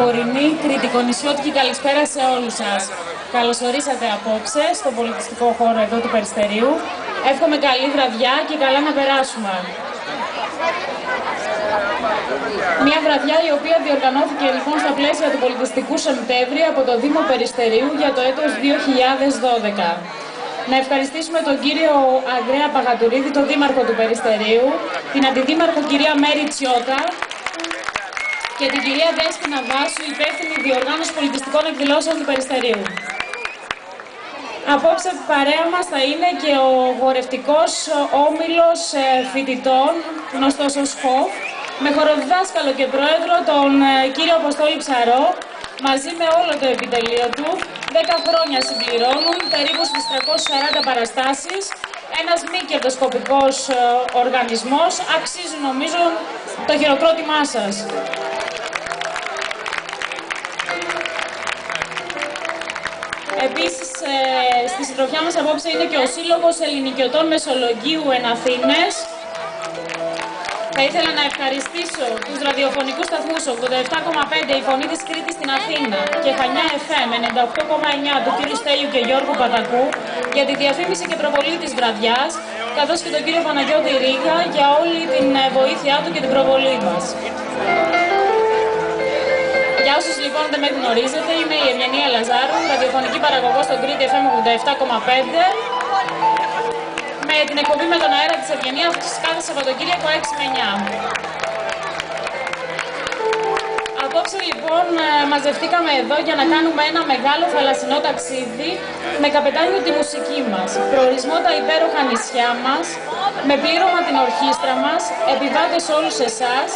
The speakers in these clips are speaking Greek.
θρακορεινή, κρητικονησιώτικη καλησπέρα σε όλους σας. Καλωσορίσατε απόψε στον πολιτιστικό χώρο εδώ του Περιστερίου. Εύχομαι καλή βραδιά και καλά να περάσουμε. Μια βραδιά η οποία διοργανώθηκε λοιπόν στα πλαίσια του Πολιτιστικού Σεπτέμβρη από το Δήμο Περιστερίου για το έτος 2012. Να ευχαριστήσουμε τον κύριο Ανδρέα Παγατουρίδη, τον Δήμαρχο του Περιστερίου, την Αντιδήμαρχο κυρία Μέρη Τσιώτα και την κυρία Δέσποινα Βάσου, υπεύθυνη διοργάνωση πολιτιστικών εκδηλώσεων του Περιστερίου. Απόψε παρέα μας θα είναι και ο χορευτικός όμιλος φοιτητών, γνωστός ως ΧΟΦ, με χοροδιδάσκαλο και πρόεδρο τον κύριο Αποστόλη Ψαρό, μαζί με όλο το επιτελείο του. 10 χρόνια συμπληρώνουν, περίπου στις 340 παραστάσεις, ένας μη κερδοσκοπικός οργανισμός, αξίζει νομίζω το χειροκρότημά σας. Επίσης, στη συντροφιά μας απόψε είναι και ο Σύλλογος Ελληνικιωτών Μεσολογγίου εν Αθήνες. Θα ήθελα να ευχαριστήσω τους ραδιοφωνικούς σταθμούς 87,5 η Φωνή της Κρήτης στην Αθήνα και Χανιά FM 98,9 του κύριου Στέλιου και Γιώργου Πατακού για τη διαφήμιση και προβολή της βραδιάς, καθώς και τον κύριο Παναγιώτη Ρίγα για όλη την βοήθειά του και την προβολή μας. Για όσους λοιπόν δεν με γνωρίζετε, είμαι η Ευγενία Λαζάρου, ραδιοφωνική παραγωγός στον Κρήτη FM 87,5. Με την εκπομπή με τον αέρα της Ευγενίας κάθε Σαββατοκύριακο 6 με 9. Απόψε λοιπόν μαζευτήκαμε εδώ για να κάνουμε ένα μεγάλο θαλασσινό ταξίδι με καπετάνιο τη μουσική μας, προορισμό τα υπέροχα νησιά μας, με πλήρωμα την ορχήστρα μας, επιβάτες όλους εσάς,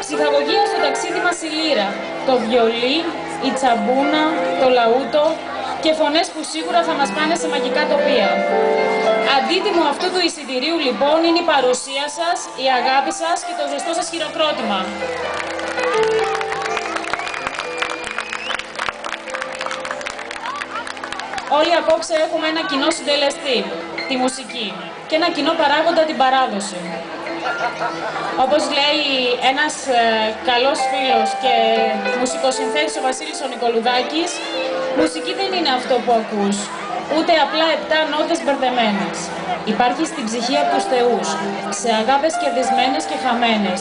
ψυχαγωγία στο ταξίδι μας η λύρα, το βιολί, η τσαμπούνα, το λαούτο και φωνές που σίγουρα θα μας πάνε σε μαγικά τοπία. Αντίτιμο αυτού του εισιτηρίου λοιπόν είναι η παρουσία σας, η αγάπη σας και το ζεστό σας χειροκρότημα. Όλοι απόψε έχουμε ένα κοινό συντελεστή, τη μουσική, και ένα κοινό παράγοντα, την παράδοση. Όπως λέει ένας καλός φίλος και μουσικοσυνθέτης ο Βασίλης ο Νικολουδάκης, μουσική δεν είναι αυτό που ακούς, ούτε απλά 7 νότες μπερδεμένες. Υπάρχει στην ψυχή από τους θεούς, σε αγάπες κερδισμένες και χαμένες.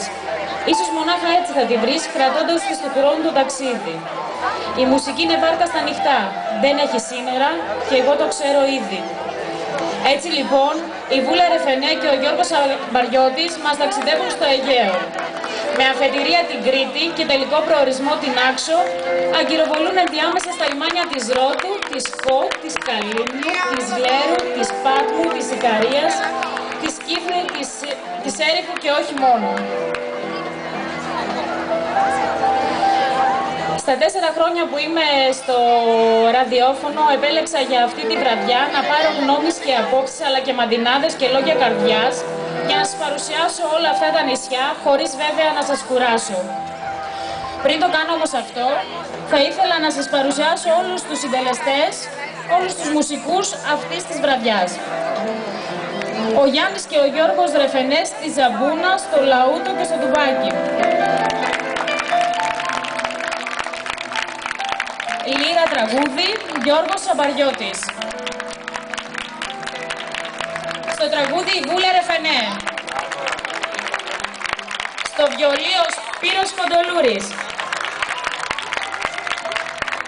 Ίσως μονάχα έτσι θα τη βρεις, κρατώντας τη στο χρόνο το ταξίδι. Η μουσική είναι βάρκα στα νυχτά, δεν έχει σήμερα και εγώ το ξέρω ήδη. Έτσι λοιπόν, η Βούλα Ρεφενέ και ο Γιώργος Αμπαριώτης μας ταξιδεύουν στο Αιγαίο. Με αφετηρία την Κρήτη και τελικό προορισμό την Άξο, αγκυροβολούν ενδιάμεσα στα λιμάνια της Ρώτου, της Φω, της Καλύμνου, της Λέρου, της Πάτμου, της Ικαρίας, της Κύφνου, της Έρηφου και όχι μόνο. Στα 4 χρόνια που είμαι στο ραδιόφωνο, επέλεξα για αυτή τη βραδιά να πάρω γνώμης και απόψεις, αλλά και μαντινάδες και λόγια καρδιάς, για να σας παρουσιάσω όλα αυτά τα νησιά, χωρίς βέβαια να σας κουράσω. Πριν το κάνω όμως αυτό, θα ήθελα να σας παρουσιάσω όλους τους συντελεστές, όλους τους μουσικούς αυτής της βραδιάς. Ο Γιάννης και ο Γιώργος Ρεφενές στη Ζαμπούνα, στο Λαούτο και στο Τουμπάκι. Λύρα τραγούδι, Γιώργος Αμπαριώτης. Στο τραγούδι η Βούλα Ρεφενέ. Στο βιολί ο Σπύρος Κοντολούρης.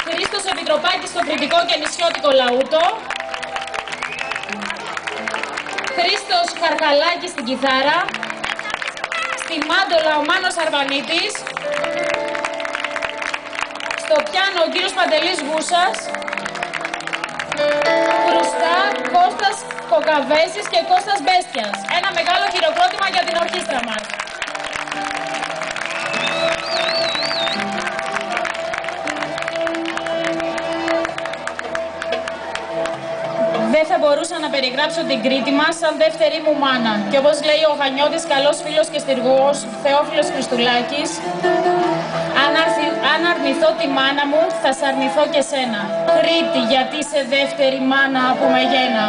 Χρήστος Επιτροπάκης στο κριτικό και νησιώτικο λαούτο. Χρήστος Χαρχαλάκης στην κιθάρα. Στη μάντολα ο Μάνος Αρβανίτης. Στο πιάνο ο κύριος Παντελής Γούσας. Κρουστά Κώστας Κοκαβέσης και Κώστας Μπέστιας. Ένα μεγάλο χειροκρότημα για την ορχήστρα μας. Δεν θα μπορούσα να περιγράψω την Κρήτη μας σαν δεύτερη μου μάνα. Και όπως λέει ο Χανιώτης, καλός φίλος και στιργός, Θεόφιλος Χριστουλάκης, αν αρνηθώ τη μάνα μου, θα σ' αρνηθώ και σένα. Κρήτη, γιατί είσαι δεύτερη μάνα από μεγένα.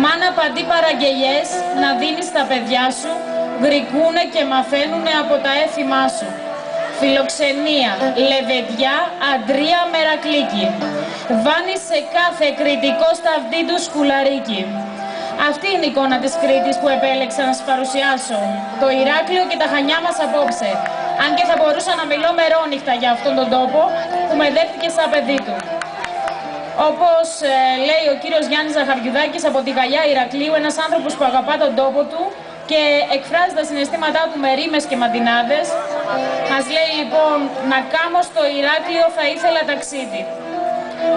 Μάνα παντί παραγγελιές να δίνεις στα παιδιά σου, γρικούνε και μαθαίνουνε από τα έθιμά σου. φιλοξενία, λεβεντιά, Αντρία Μερακλίκη. Βάνει σε κάθε κριτικό σταυτί του σκουλαρίκι. Αυτή είναι η εικόνα της Κρήτης που επέλεξα να σας παρουσιάσω. Το Ηράκλειο και τα Χανιά μας απόψε. Αν και θα μπορούσα να μιλώ μερόνυχτα για αυτόν τον τόπο που με δέχτηκε σαν παιδί του. Όπως λέει ο κύριος Γιάννης Ζαχαριουδάκης από τη Γαλλιά Ηρακλείου, ένας άνθρωπος που αγαπά τον τόπο του και εκφράζει τα συναισθήματά του με ρήμες και μαντινάδες, μας λέει λοιπόν «Να κάμω στο Ηράκλειο θα ήθελα ταξίδι.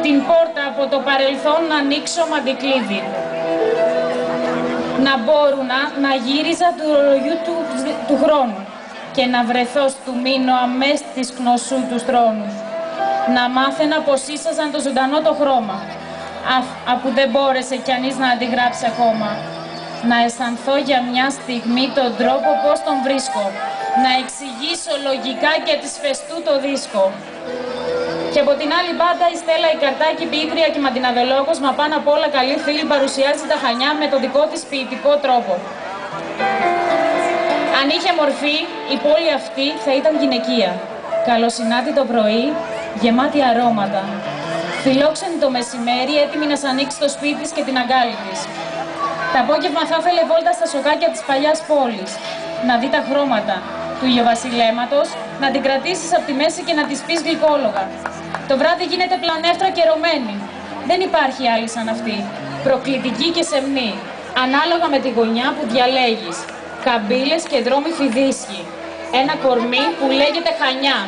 Την πόρτα από το παρελθόν να ανοίξω μαντικλίδι. Να μπόρουνα να γύριζα του ρολογιού του χρόνου και να βρεθώ στου μείνω αμές της γνωσού τους θρόνους. Να μάθαινα πως ίσαζαν το ζωντανό το χρώμα, αφού δεν μπόρεσε κι ανείς να αντιγράψει ακόμα. Να αισθανθώ για μια στιγμή τον τρόπο πώς τον βρίσκω, να εξηγήσω λογικά και της φεστού το δίσκο». Και από την άλλη μπάντα η Στέλλα η Καρτάκη, ποιήτρια και μαντιναδολόγος, μα πάνω απ' όλα καλή φίλη, παρουσιάζει τα Χανιά με το δικό της ποιητικό τρόπο. Αν είχε μορφή, η πόλη αυτή θα ήταν γυναικεία. Καλοσυνάτη το πρωί, γεμάτη αρώματα. Φιλόξενη το μεσημέρι, έτοιμη να σ' ανοίξει το σπίτι της και την αγκάλι της. Το απόγευμα θα ήθελε βόλτα στα σοκάκια της παλιάς πόλης, να δει τα χρώματα του ηλιοβασιλέματος, να την κρατήσεις από τη μέση και να της πεις γλυκόλογα. Το βράδυ γίνεται πλανεύτρα και ερωμένη. Δεν υπάρχει άλλη σαν αυτή, προκλητική και σεμνή, ανάλογα με τη γωνιά που διαλέγεις. Καμπύλες και δρόμοι φιδίσκοι. Ένα κορμί που λέγεται Χανιά,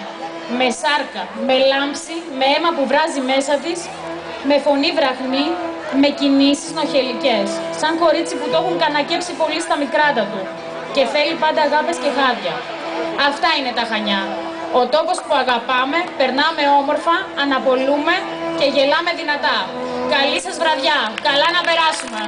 με σάρκα, με λάμψη, με αίμα που βράζει μέσα της, με φωνή βραχνή, με κινήσεις νοχελικές. Σαν κορίτσι που το έχουν κανακέψει πολύ στα μικράτα του και θέλει πάντα αγάπες και χάδια. Αυτά είναι τα Χανιά. Ο τόπος που αγαπάμε, περνάμε όμορφα, αναπολούμε και γελάμε δυνατά. Καλή σας βραδιά. Καλά να περάσουμε.